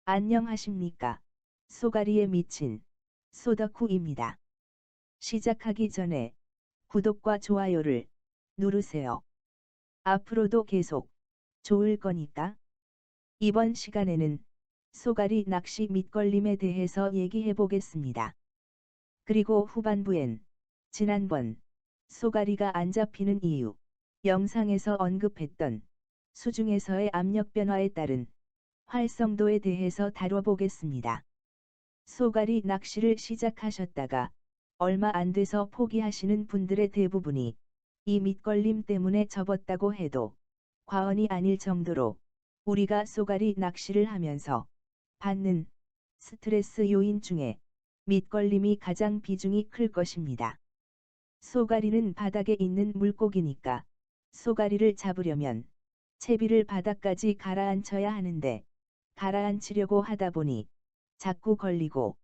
안녕하십니까. 쏘가리에 미친 소덕후입니다. 시작하기 전에 구독과 좋아요를 누르세요. 앞으로도 계속 좋을 거니까. 이번 시간에는 쏘가리 낚시 밑걸림에 대해서 얘기해 보겠습니다. 그리고 후반부엔 지난번 쏘가리가 안 잡히는 이유, 영상에서 언급했던 수중에서의 압력 변화에 따른 활성도에 대해서 다뤄보겠습니다. 쏘가리 낚시를 시작하셨다가 얼마 안 돼서 포기하시는 분들의 대부분이 이 밑걸림 때문에 접었다고 해도 과언이 아닐 정도로 우리가 쏘가리 낚시를 하면서 받는 스트레스 요인 중에 밑걸림이 가장 비중이 클 것입니다. 쏘가리는 바닥에 있는 물고기니까 쏘가리를 잡으려면 채비를 바닥까지 가라앉혀야 하는데 가라앉히려고 하다 보니 자꾸 걸리고,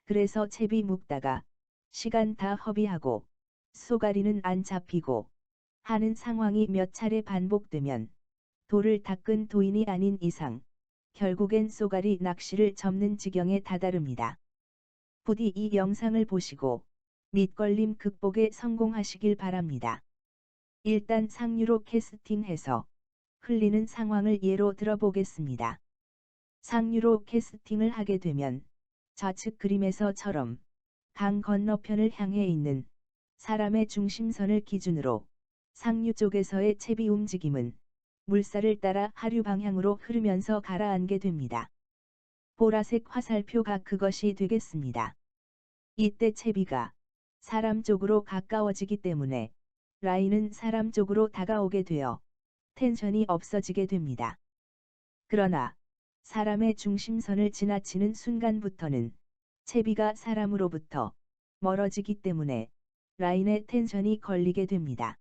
그래서 채비 묶다가 시간 다 허비하고 쏘가리는 안 잡히고 하는 상황이 몇 차례 반복되면 돌을 닦은 도인이 아닌 이상 결국엔 쏘가리 낚시를 접는 지경에 다다릅니다. 부디 이 영상을 보시고 밑걸림 극복에 성공하시길 바랍니다. 일단 상류로 캐스팅해서 흘리는 상황을 예로 들어보겠습니다. 상류로 캐스팅을 하게 되면 좌측 그림에서처럼 강 건너편을 향해 있는 사람의 중심선을 기준으로 상류 쪽에서의 채비 움직임은 물살을 따라 하류 방향으로 흐르면서 가라앉게 됩니다. 보라색 화살표가 그것이 되겠습니다. 이때 채비가 사람 쪽으로 가까워지기 때문에 라인은 사람 쪽으로 다가오게 되어 텐션이 없어지게 됩니다. 그러나 사람의 중심선을 지나치는 순간부터는 채비가 사람으로부터 멀어지기 때문에 라인의 텐션이 걸리게 됩니다.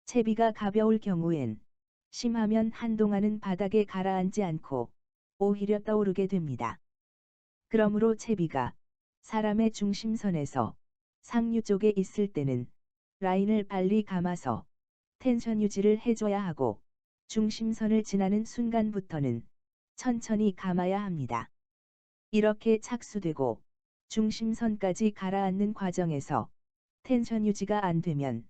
채비가 가벼울 경우엔 심하면 한동안은 바닥에 가라앉지 않고 오히려 떠오르게 됩니다. 그러므로 채비가 사람의 중심선에서 상류 쪽에 있을 때는 라인을 빨리 감아서 텐션 유지를 해줘야 하고, 중심선을 지나는 순간부터는 천천히 감아야 합니다. 이렇게 착수되고 중심선까지 가라앉는 과정에서 텐션 유지가 안 되면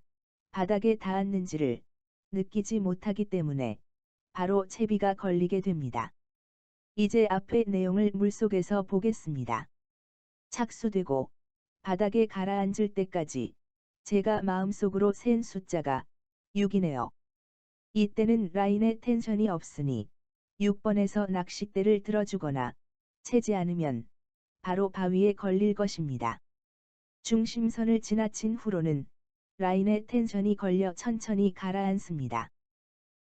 바닥에 닿았는지를 느끼지 못하기 때문에 바로 채비가 걸리게 됩니다. 이제 앞의 내용을 물속에서 보겠습니다. 착수되고 바닥에 가라앉을 때까지 제가 마음속으로 센 숫자가 6이네요. 이때는 라인에 텐션이 없으니 6번에서 낚싯대를 들어주거나 채지 않으면 바로 바위에 걸릴 것입니다. 중심선을 지나친 후로는 라인에 텐션이 걸려 천천히 가라앉습니다.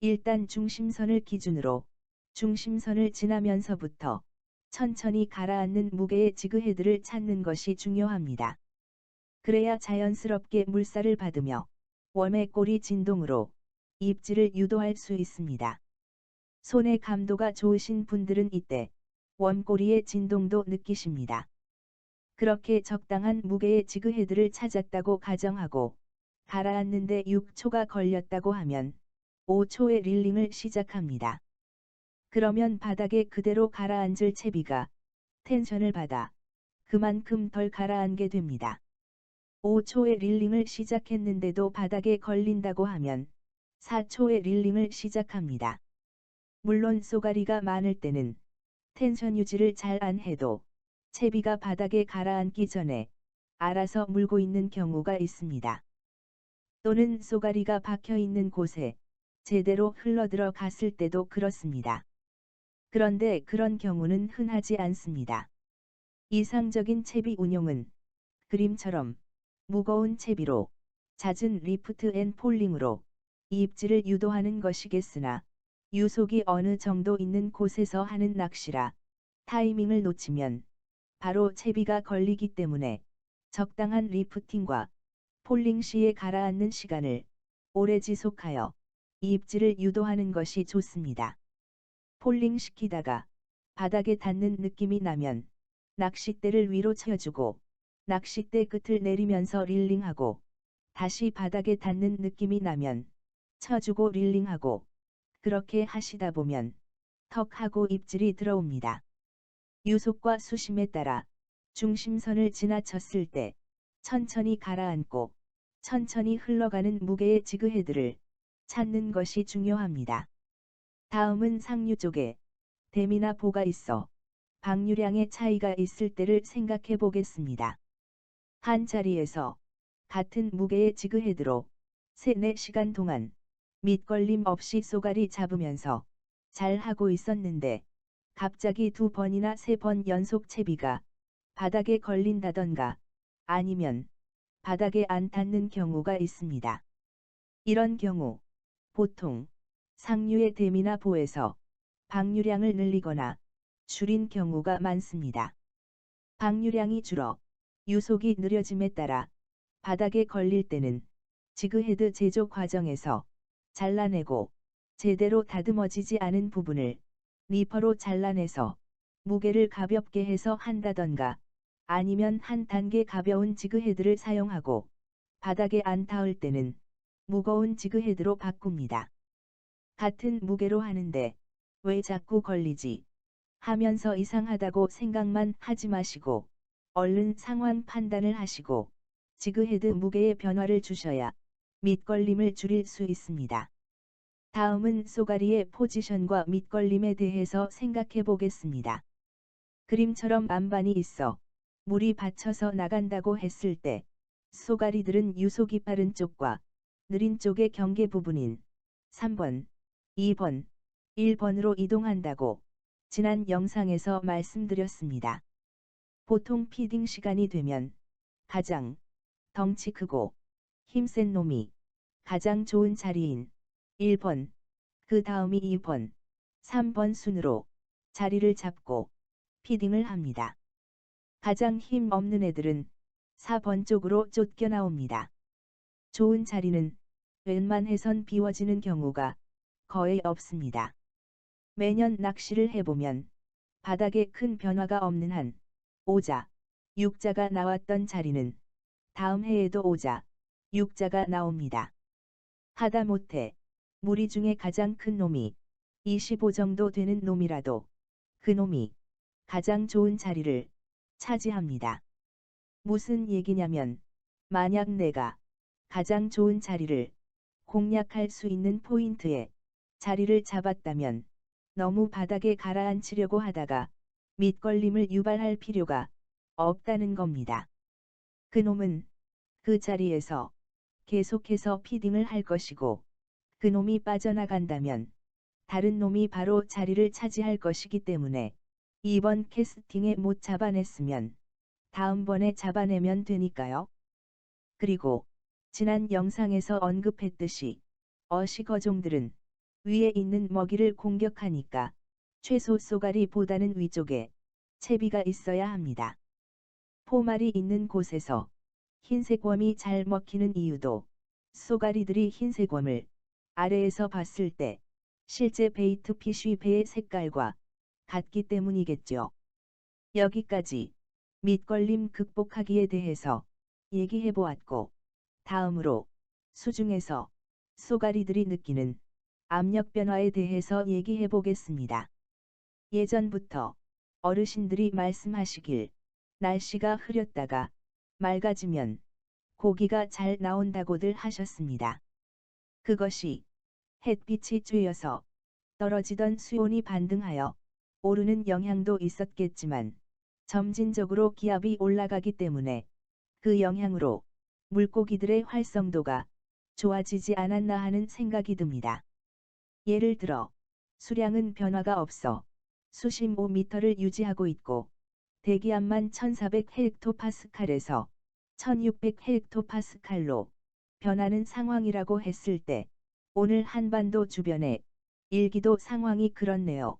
일단 중심선을 기준으로 중심선을 지나면서부터 천천히 가라앉는 무게의 지그헤드를 찾는 것이 중요합니다. 그래야 자연스럽게 물살을 받으며 웜의 꼬리 진동으로 입질을 유도할 수 있습니다. 손의 감도가 좋으신 분들은 이때 웜꼬리의 진동도 느끼십니다. 그렇게 적당한 무게의 지그헤드를 찾았다고 가정하고 가라앉는데 6초가 걸렸다고 하면 5초의 릴링을 시작합니다. 그러면 바닥에 그대로 가라앉을 채비가 텐션을 받아 그만큼 덜 가라앉게 됩니다. 5초의 릴링을 시작했는데도 바닥에 걸린다고 하면 4초의 릴링을 시작합니다. 물론 쏘가리가 많을 때는 텐션 유지를 잘 안 해도 채비가 바닥에 가라앉기 전에 알아서 물고 있는 경우가 있습니다. 또는 쏘가리가 박혀 있는 곳에 제대로 흘러들어 갔을 때도 그렇습니다. 그런데 그런 경우는 흔하지 않습니다. 이상적인 채비 운용은 그림처럼 무거운 채비로 잦은 리프트 앤 폴링으로 입질을 유도하는 것이겠으나 유속이 어느 정도 있는 곳에서 하는 낚시라 타이밍을 놓치면 바로 채비가 걸리기 때문에 적당한 리프팅과 폴링 시에 가라앉는 시간을 오래 지속하여 입질을 유도하는 것이 좋습니다. 폴링 시키다가 바닥에 닿는 느낌이 나면 낚싯대를 위로 쳐주고 낚싯대 끝을 내리면서 릴링하고, 다시 바닥에 닿는 느낌이 나면 쳐주고 릴링하고, 그렇게 하시다 보면 턱 하고 입질이 들어옵니다. 유속과 수심에 따라 중심선을 지나쳤을 때 천천히 가라앉고 천천히 흘러가는 무게의 지그헤드를 찾는 것이 중요합니다. 다음은 상류 쪽에 댐이나 보가 있어 방류량의 차이가 있을 때를 생각해 보겠습니다. 한 자리에서 같은 무게의 지그헤드로 3-4시간 동안 밑걸림 없이 쏘가리 잡으면서 잘 하고 있었는데 갑자기 2번이나 3번 연속 채비가 바닥에 걸린다던가 아니면 바닥에 안 닿는 경우가 있습니다. 이런 경우 보통 상류의 댐이나 보에서 방류량을 늘리거나 줄인 경우가 많습니다. 방류량이 줄어 유속이 느려짐에 따라 바닥에 걸릴 때는 지그헤드 제조 과정에서 잘라내고 제대로 다듬어지지 않은 부분을 니퍼로 잘라내서 무게를 가볍게 해서 한다던가 아니면 한 단계 가벼운 지그헤드를 사용하고 바닥에 안 닿을 때는 무거운 지그헤드로 바꿉니다. 같은 무게로 하는데 왜 자꾸 걸리지? 하면서 이상하다고 생각만 하지 마시고 얼른 상황 판단을 하시고 지그헤드 무게의 변화를 주셔야 밑걸림을 줄일 수 있습니다. 다음은 쏘가리의 포지션과 밑걸림에 대해서 생각해 보겠습니다. 그림처럼 안반이 있어 물이 받쳐서 나간다고 했을 때 쏘가리들은 유속이 빠른 쪽과 느린 쪽의 경계 부분인 3번, 2번, 1번으로 이동한다고 지난 영상에서 말씀드렸습니다. 보통 피딩 시간이 되면 가장 덩치 크고 힘센 놈이 가장 좋은 자리인 1번, 그 다음이 2번, 3번 순으로 자리를 잡고 피딩을 합니다. 가장 힘 없는 애들은 4번 쪽으로 쫓겨나옵니다. 좋은 자리는 웬만해선 비워지는 경우가 거의 없습니다. 매년 낚시를 해보면 바닥에 큰 변화가 없는 한 5자, 6자가 나왔던 자리는 다음 해에도 5자, 6자가 나옵니다. 하다못해 무리 중에 가장 큰 놈이 25 정도 되는 놈이라도 그 놈이 가장 좋은 자리를 차지합니다. 무슨 얘기냐면 만약 내가 가장 좋은 자리를 공략할 수 있는 포인트에 자리를 잡았다면 너무 바닥에 가라앉히려고 하다가 밑걸림을 유발할 필요가 없다는 겁니다. 그놈은 그 자리에서 계속해서 피딩을 할 것이고 그놈이 빠져나간다면 다른 놈이 바로 자리를 차지할 것이기 때문에 이번 캐스팅에 못 잡아냈으면 다음번에 잡아내면 되니까요. 그리고 지난 영상에서 언급했듯이 어시거종들은 위에 있는 먹이를 공격하니까 최소 쏘가리보다는 위쪽에 채비가 있어야 합니다. 포말이 있는 곳에서 흰색 웜이 잘 먹히는 이유도 쏘가리들이 흰색 웜을 아래에서 봤을 때 실제 베이트 피쉬 배의 색깔과 같기 때문이겠죠. 여기까지 밑걸림 극복하기에 대해서 얘기해보았고 다음으로 수중에서 쏘가리들이 느끼는 압력 변화에 대해서 얘기해보겠습니다. 예전부터 어르신들이 말씀하시길 날씨가 흐렸다가 맑아지면 고기가 잘 나온다고들 하셨습니다. 그것이 햇빛이 쬐어서 떨어지던 수온이 반등하여 오르는 영향도 있었겠지만 점진적으로 기압이 올라가기 때문에 그 영향으로 물고기들의 활성도가 좋아지지 않았나 하는 생각이 듭니다. 예를 들어 수량은 변화가 없어 수심 5m를 유지하고 있고 대기압만 1400헥토파스칼에서 1600헥토파스칼로 변하는 상황이라고 했을 때 오늘 한반도 주변에 일기도 상황이 그렇네요.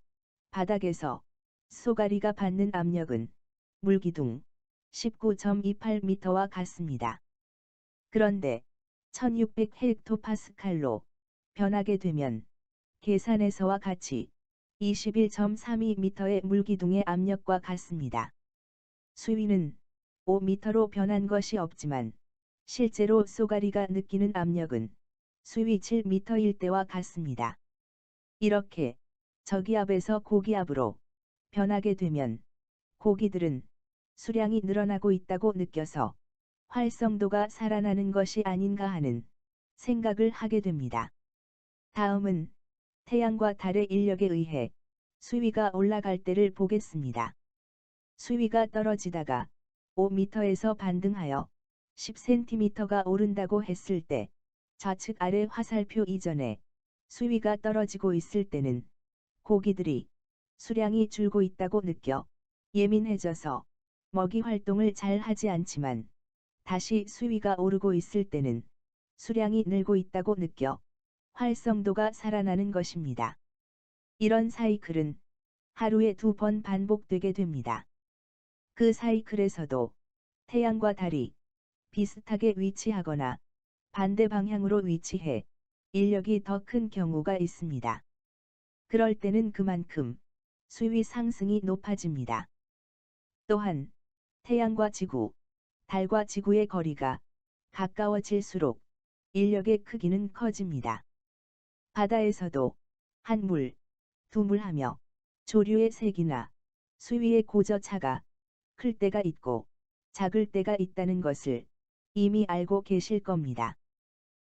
바닥에서 쏘가리가 받는 압력은 물기둥 19.28m와 같습니다. 그런데 1600헥토파스칼로 변하게 되면 계산에서와 같이 21.32m의 물기둥의 압력과 같습니다. 수위는 5m로 변한 것이 없지만 실제로 쏘가리가 느끼는 압력은 수위 7m일 때와 같습니다. 이렇게 저기압에서 고기압으로 변하게 되면 고기들은 수량이 늘어나고 있다고 느껴서 활성도가 살아나는 것이 아닌가 하는 생각을 하게 됩니다. 다음은 태양과 달의 인력에 의해 수위가 올라갈 때를 보겠습니다. 수위가 떨어지다가 5m에서 반등하여 10cm가 오른다고 했을 때 좌측 아래 화살표 이전에 수위가 떨어지고 있을 때는 고기들이 수량이 줄고 있다고 느껴 예민해져서 먹이 활동을 잘 하지 않지만 다시 수위가 오르고 있을 때는 수량이 늘고 있다고 느껴 활성도가 살아나는 것입니다. 이런 사이클은 하루에 2번 반복되게 됩니다. 그 사이클에서도 태양과 달이 비슷하게 위치하거나 반대 방향으로 위치해 인력이 더 큰 경우가 있습니다. 그럴 때는 그만큼 수위 상승이 높아집니다. 또한 태양과 지구, 달과 지구의 거리가 가까워질수록 인력의 크기는 커집니다. 바다에서도 한 물, 두 물 하며 조류의 색이나 수위의 고저차가 클 때가 있고 작을 때가 있다는 것을 이미 알고 계실 겁니다.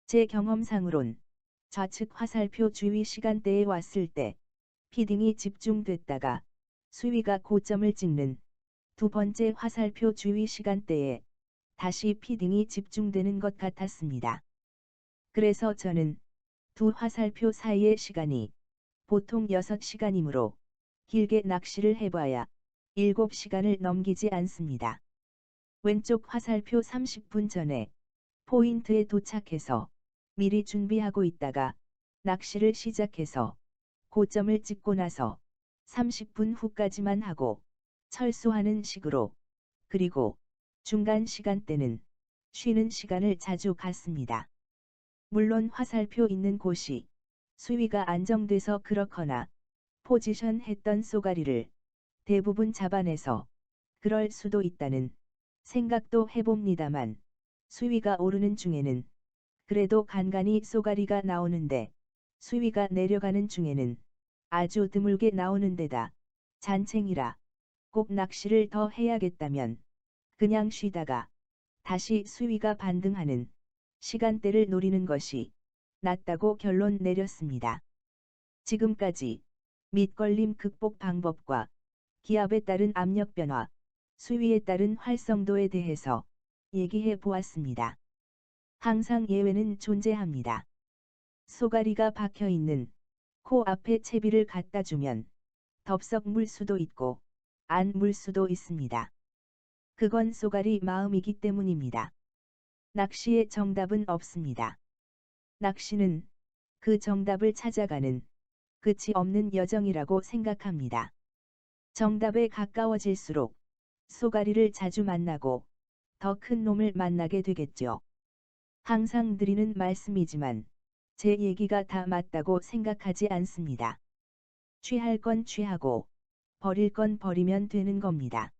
제 경험상으론 좌측 화살표 주위 시간대에 왔을 때 피딩이 집중됐다가 수위가 고점을 찍는 두 번째 화살표 주위 시간대에 다시 피딩이 집중되는 것 같았습니다. 그래서 저는 두 화살표 사이의 시간이 보통 6시간이므로 길게 낚시를 해봐야 7시간을 넘기지 않습니다. 왼쪽 화살표 30분 전에 포인트에 도착해서 미리 준비하고 있다가 낚시를 시작해서 고점을 찍고 나서 30분 후까지만 하고 철수하는 식으로, 그리고 중간 시간대는 쉬는 시간을 자주 갖습니다. 물론 화살표 있는 곳이 수위가 안정돼서 그렇거나 포지션 했던 쏘가리를 대부분 잡아내서 그럴 수도 있다는 생각도 해봅니다만, 수위가 오르는 중에는 그래도 간간히 쏘가리가 나오는데 수위가 내려가는 중에는 아주 드물게 나오는 데다 잔챙이라 꼭 낚시를 더 해야겠다면 그냥 쉬다가 다시 수위가 반등하는 시간대를 노리는 것이 낫다고 결론 내렸습니다. 지금까지 밑걸림 극복 방법과 기압에 따른 압력 변화, 수위에 따른 활성도에 대해서 얘기해 보았습니다. 항상 예외는 존재합니다. 쏘가리가 박혀 있는 코 앞에 채비를 갖다 주면 덥석 물 수도 있고 안 물 수도 있습니다. 그건 쏘가리 마음이기 때문입니다. 낚시의 정답은 없습니다. 낚시는 그 정답을 찾아가는 끝이 없는 여정이라고 생각합니다. 정답에 가까워질수록 쏘가리를 자주 만나고 더 큰 놈을 만나게 되겠죠. 항상 드리는 말씀이지만 제 얘기가 다 맞다고 생각하지 않습니다. 취할 건 취하고 버릴 건 버리면 되는 겁니다.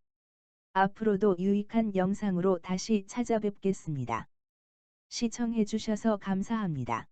앞으로도 유익한 영상으로 다시 찾아뵙겠습니다. 시청해주셔서 감사합니다.